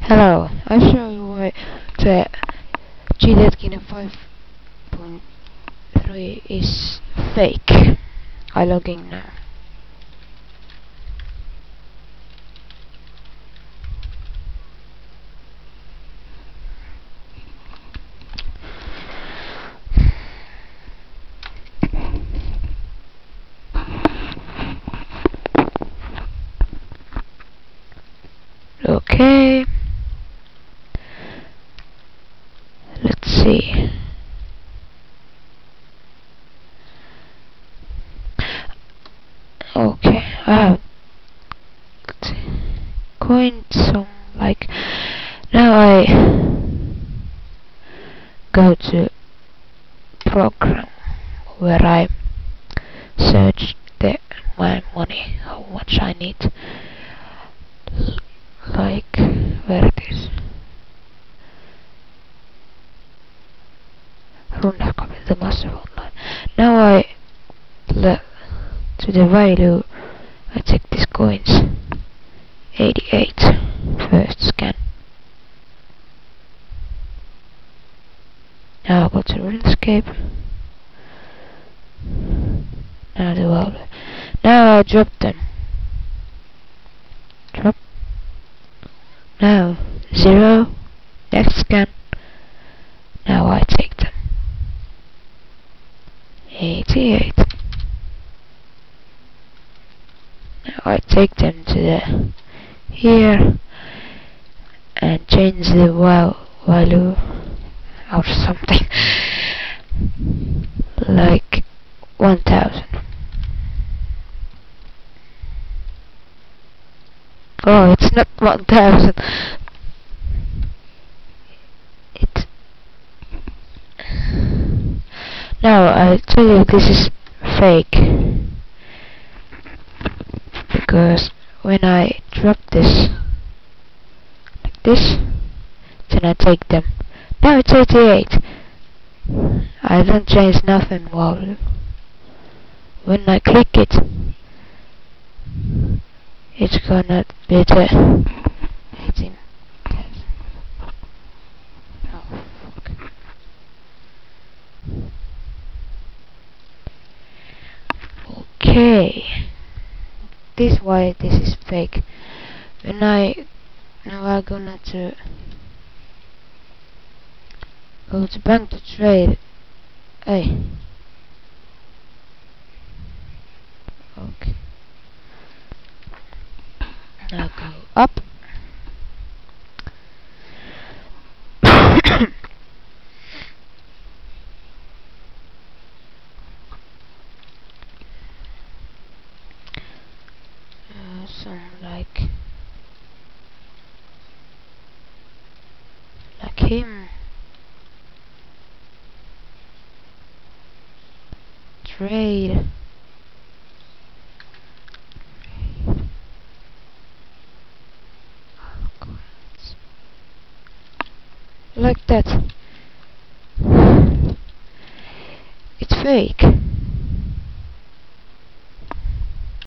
Hello, I'll show you why the cheated Kingdom 5.3 is fake. I log in now. Okay. Let's see. Okay, I have coined some, like, now I go to program where I search my money, how much I need, like, where it is. Runescape, the massive online. Now I to the value, I check these coins. 88. First scan. Now I go to runescape. Now the value. Now I drop them. Drop. Now 0. Next scan. Now I take them. 88. Now I take them to the here and change the value or something like 1000. Oh, it's not 1000. It's now I tell you this is fake because when I drop this like this, then I take them. Now it's 88. I don't change nothing value. When I click it, it's gonna be the 18. Oh, fuck. Okay. This is why this is fake. When now I'm gonna go to bank to trade. Hey. Okay. Now go up. Some like him. Trade. Like that. It's fake.